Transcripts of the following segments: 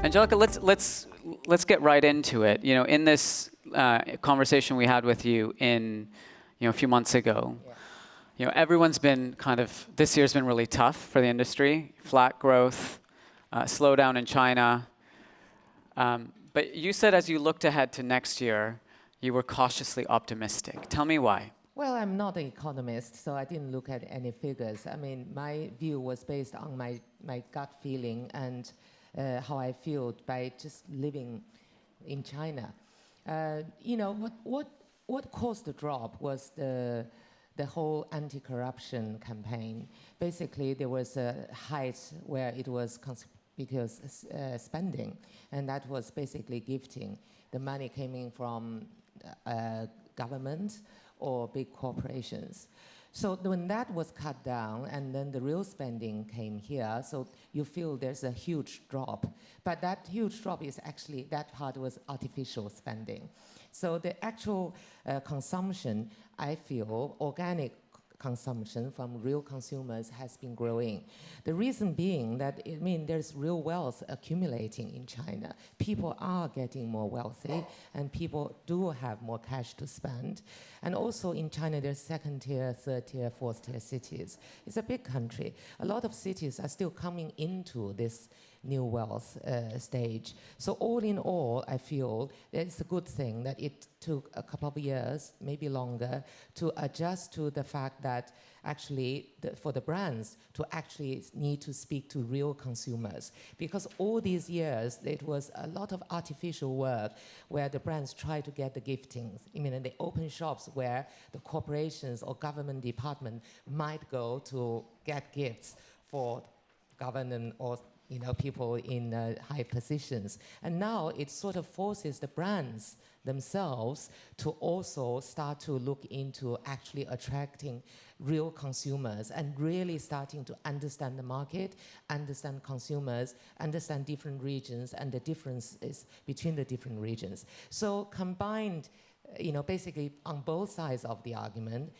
Angelica, let's get right into it. You know, in this conversation we had with you a few months ago, everyone's been this year's been really tough for the industry. Flat growth, slowdown in China. But you said as you looked ahead to next year, you were cautiously optimistic. Tell me why. Well, I'm not an economist, so I didn't look at any figures. I mean, my view was based on my gut feeling and how I feel by just living in China. What caused the drop was the whole anti-corruption campaign. Basically, there was a height where it was conspicuous spending, and that was basically gifting. The money came in from government or big corporations. So when that was cut down and then the real spending came here, so you feel there's a huge drop. But that huge drop is actually, that part was artificial spending. So the actual consumption, I feel, organic consumption from real consumers has been growing. The reason being that, there's real wealth accumulating in China. People are getting more wealthy and people do have more cash to spend. And also in China, there's second tier, third tier, fourth tier cities. It's a big country. A lot of cities are still coming into this new wealth stage. So all in all, I feel it's a good thing that it took a couple of years, maybe longer, to adjust to the fact that actually for the brands to actually need to speak to real consumers. Because all these years, it was a lot of artificial work where the brands try to get the giftings. They open shops where the corporations or government department might go to get gifts for government or people in high positions. And now it sort of forces the brands themselves to also start to look into actually attracting real consumers and really starting to understand the market, understand consumers, understand different regions and the differences between the different regions. So combined, basically on both sides of the argument,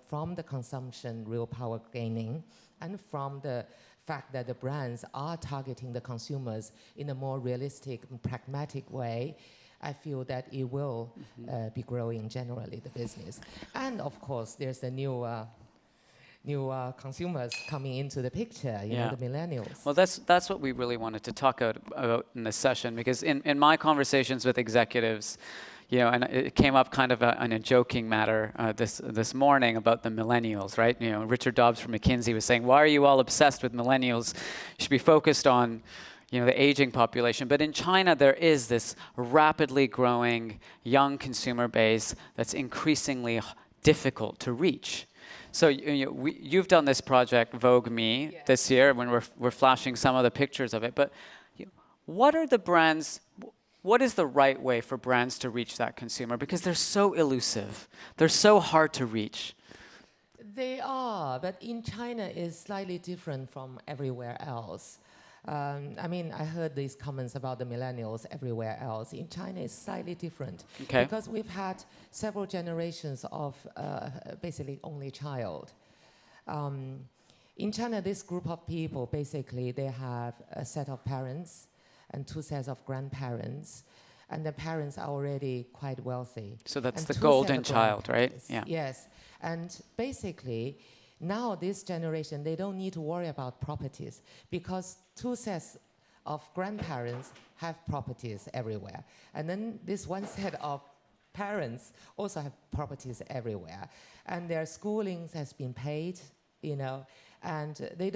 from the consumption real power gaining and from the fact that the brands are targeting the consumers in a more realistic and pragmatic way, I feel that it will be growing generally, the business. And of course, there's the new consumers coming into the picture, the millennials. Well, that's what we really wanted to talk about in this session, because in my conversations with executives, and it came up kind of in a joking matter this morning about the millennials, right? Richard Dobbs from McKinsey was saying, why are you all obsessed with millennials? You should be focused on the aging population. But in China, there is this rapidly growing young consumer base that's increasingly difficult to reach. So you've done this project, Vogue Me, this year, when we're flashing some of the pictures of it. But what is the right way for brands to reach that consumer? Because they're so elusive. They're so hard to reach. They are, but in China it's slightly different from everywhere else. I heard these comments about the millennials everywhere else. In China it's slightly different. Okay. Because we've had several generations of basically only child. In China, this group of people, basically, they have a set of parents and two sets of grandparents, and the parents are already quite wealthy. So that's the golden child, right? Yeah. Yes, and basically, now this generation, they don't need to worry about properties because two sets of grandparents have properties everywhere. And then this one set of parents also have properties everywhere. And their schooling has been paid, and they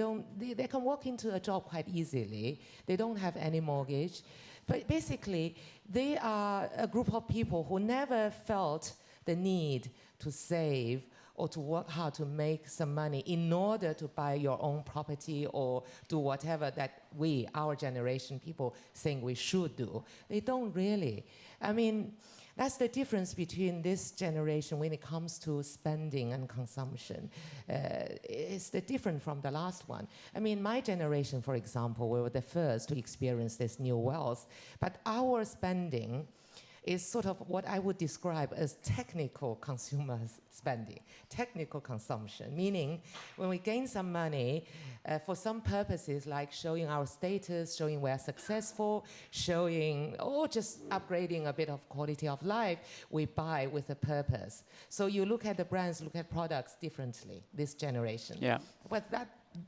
can walk into a job quite easily. They don't have any mortgage. But basically, they are a group of people who never felt the need to save or to work hard to make some money in order to buy your own property or do whatever that our generation, people think we should do. They don't really. That's the difference between this generation when it comes to spending and consumption. It's different from the last one. My generation, for example, we were the first to experience this new wealth, but our spending is sort of what I would describe as technical consumer spending, technical consumption, meaning when we gain some money for some purposes like showing our status, showing we're successful, showing, or just upgrading a bit of quality of life, we buy with a purpose. So you look at the brands, look at products differently, this generation. Yeah. But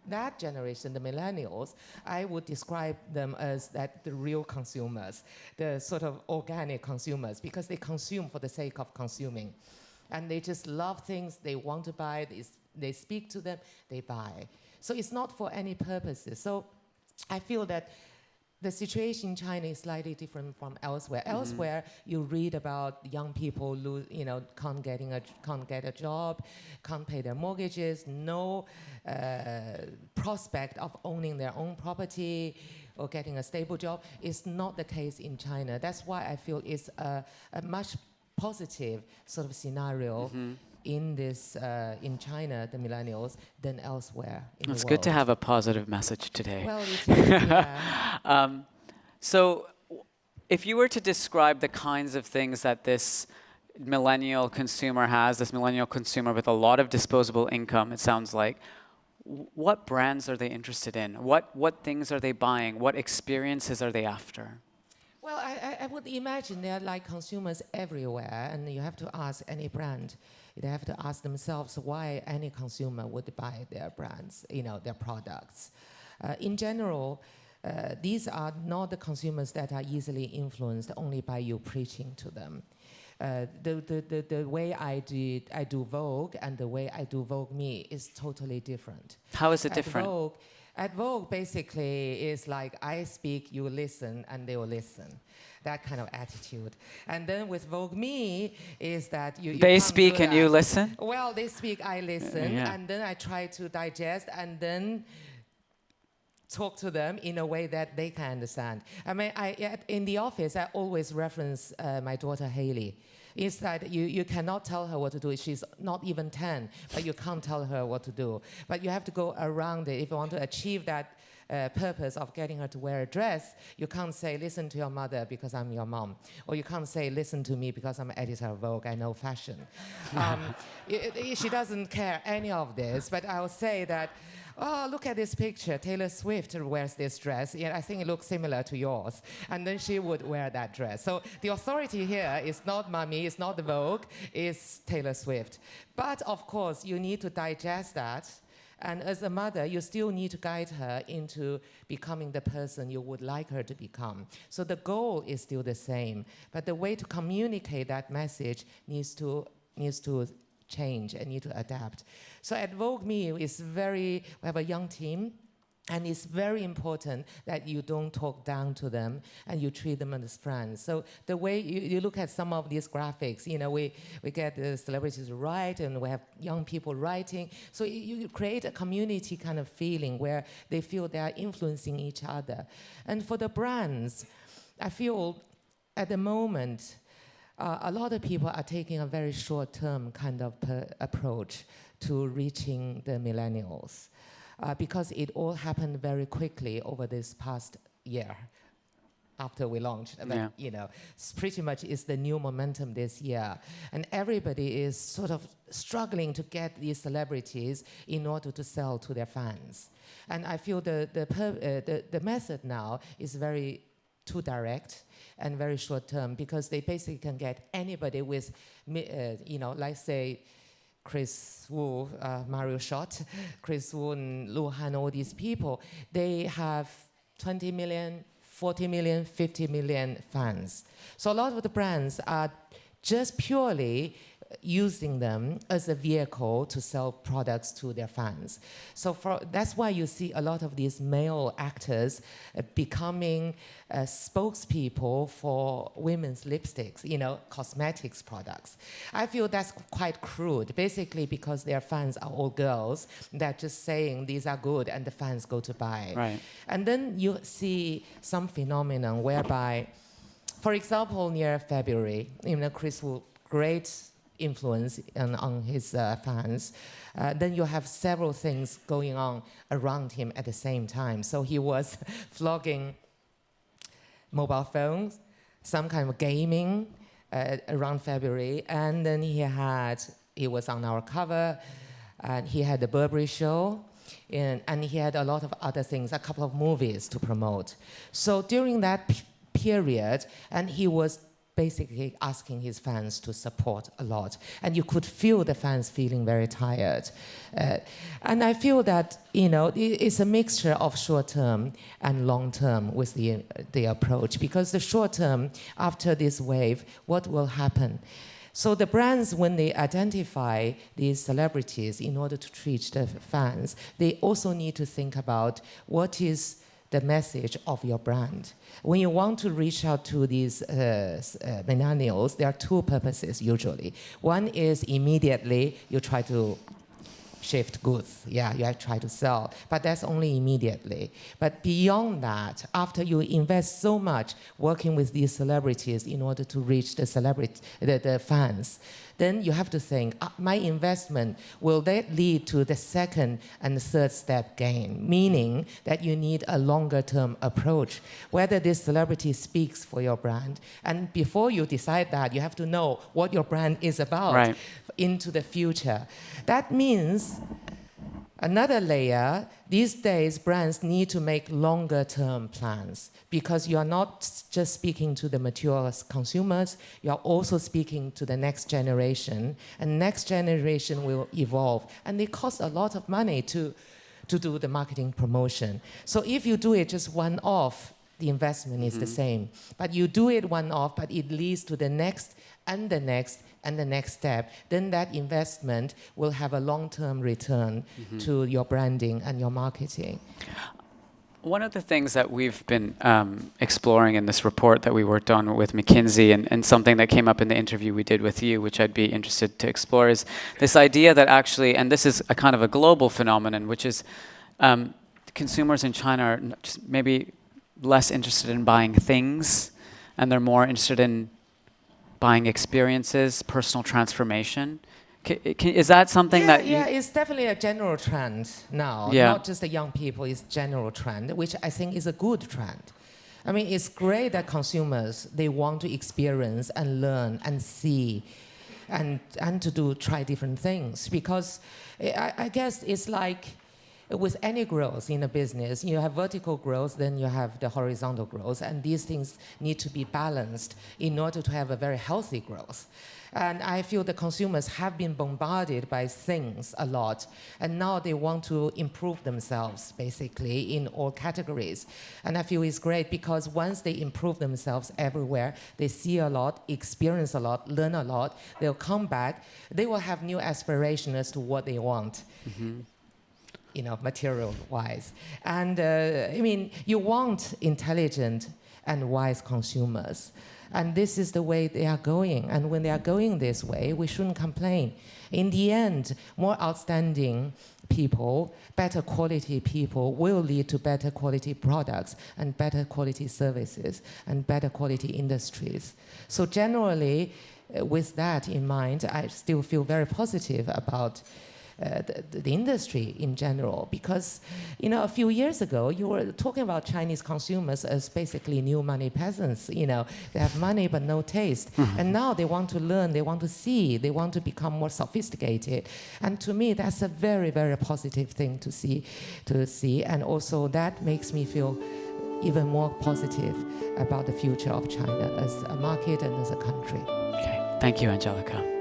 that generation, the millennials, I would describe them as the real consumers, the sort of organic consumers, because they consume for the sake of consuming. And they just love things, they want to buy, they speak to them, they buy. So it's not for any purposes. So I feel that the situation in China is slightly different from elsewhere. Mm-hmm. Elsewhere, you read about young people can't get a job, can't pay their mortgages, no prospect of owning their own property or getting a stable job. It's not the case in China. That's why I feel it's a much positive sort of scenario. Mm-hmm. In China, the millennials, than elsewhere in the world. It's good to have a positive message today. Well, it is, yeah. So if you were to describe the kinds of things that this millennial consumer has, this millennial consumer with a lot of disposable income, it sounds like, what brands are they interested in? What things are they buying? What experiences are they after? Well, I would imagine they're like consumers everywhere, and you have to ask any brand. They have to ask themselves why any consumer would buy their brands, their products. In general, these are not the consumers that are easily influenced only by you preaching to them. The way I do Vogue and the way I do Vogue Me is totally different. How is it different? At Vogue, basically, is like I speak, you listen, and they will listen. That kind of attitude. And then with Vogue Me is that you they speak and you listen? Well, they speak, I listen, yeah. and then I try to digest and then talk to them in a way that they can understand. I mean, in the office, I always reference my daughter Haley. It's that you cannot tell her what to do. She's not even 10, but you can't tell her what to do. But you have to go around it if you want to achieve that purpose of getting her to wear a dress. You can't say, listen to your mother because I'm your mom. Or you can't say, listen to me because I'm editor of Vogue, I know fashion. She doesn't care any of this, but I'll say that, oh, look at this picture. Taylor Swift wears this dress. Yeah, I think it looks similar to yours. And then she would wear that dress. So the authority here is not Mommy, it's not the Vogue, it's Taylor Swift. But of course, you need to digest that. And as a mother, you still need to guide her into becoming the person you would like her to become. So the goal is still the same. But the way to communicate that message needs to change and need to adapt. So at Vogue Me, we have a young team, and it's very important that you don't talk down to them and you treat them as friends. So the way you look at some of these graphics, we get the celebrities write and we have young people writing. So you create a community kind of feeling where they feel they are influencing each other. And for the brands, I feel at the moment, a lot of people are taking a very short-term kind of approach to reaching the millennials because it all happened very quickly over this past year after we launched. Yeah. Pretty much is the new momentum this year. And everybody is sort of struggling to get these celebrities in order to sell to their fans. And I feel the method now is very too direct and very short term because they basically can get anybody with, like say, Chris Wu, Mario Schott, Chris Wu and Lu Han, all these people, they have 20 million, 40 million, 50 million fans. So a lot of the brands are just purely using them as a vehicle to sell products to their fans. So that's why you see a lot of these male actors becoming spokespeople for women's lipsticks, cosmetics products. I feel that's quite crude, basically because their fans are all girls. They're just saying these are good and the fans go to buy. Right. And then you see some phenomenon whereby, for example, near February, Chris Wu, great influence on his fans. Then you have several things going on around him at the same time. So he was flogging mobile phones, some kind of gaming, around February, and then he was on our cover, and he had the Burberry show, and he had a lot of other things, a couple of movies to promote. So during that period, and he was basically asking his fans to support a lot. And you could feel the fans feeling very tired. And I feel that, it's a mixture of short-term and long-term with the approach. Because the short-term, after this wave, what will happen? So the brands, when they identify these celebrities in order to reach the fans, they also need to think about what is the message of your brand. When you want to reach out to these millennials, there are two purposes usually. One is immediately you try to shift goods. Yeah, you try to sell, but that's only immediately. But beyond that, after you invest so much working with these celebrities in order to reach the fans, then you have to think, my investment, will that lead to the second and third step gain? Meaning that you need a longer term approach, whether this celebrity speaks for your brand. And before you decide that, you have to know what your brand is about into the future. That means another layer, these days brands need to make longer term plans because you are not just speaking to the mature consumers, you are also speaking to the next generation, and next generation will evolve. And it costs a lot of money to do the marketing promotion. So if you do it just one-off, the investment is the same. But you do it one-off, but it leads to the next and the next and the next step, then that investment will have a long-term return to your branding and your marketing. One of the things that we've been exploring in this report that we worked on with McKinsey and something that came up in the interview we did with you, which I'd be interested to explore, is this idea that actually, and this is a kind of a global phenomenon, which is consumers in China are just maybe less interested in buying things, and they're more interested in buying experiences, personal transformation. Is that something that you... Yeah, it's definitely a general trend now. Yeah. Not just the young people, it's general trend, which I think is a good trend. I mean, it's great that consumers, they want to experience and learn and see and to try different things. Because I guess it's like with any growth in a business, you have vertical growth, then you have the horizontal growth, and these things need to be balanced in order to have a very healthy growth. And I feel the consumers have been bombarded by things a lot, and now they want to improve themselves, basically, in all categories. And I feel it's great because once they improve themselves everywhere, they see a lot, experience a lot, learn a lot, they'll come back, they will have new aspirations as to what they want. Material-wise. And I mean, you want intelligent and wise consumers. And this is the way they are going. And when they are going this way, we shouldn't complain. In the end, more outstanding people, better quality people will lead to better quality products and better quality services and better quality industries. So generally, with that in mind, I still feel very positive about the industry in general, because a few years ago you were talking about Chinese consumers as basically new money peasants. They have money but no taste, and now they want to learn, they want to see, they want to become more sophisticated. And to me, that's a very, very positive thing to see, and also that makes me feel even more positive about the future of China as a market and as a country. Okay, thank you, Angelica.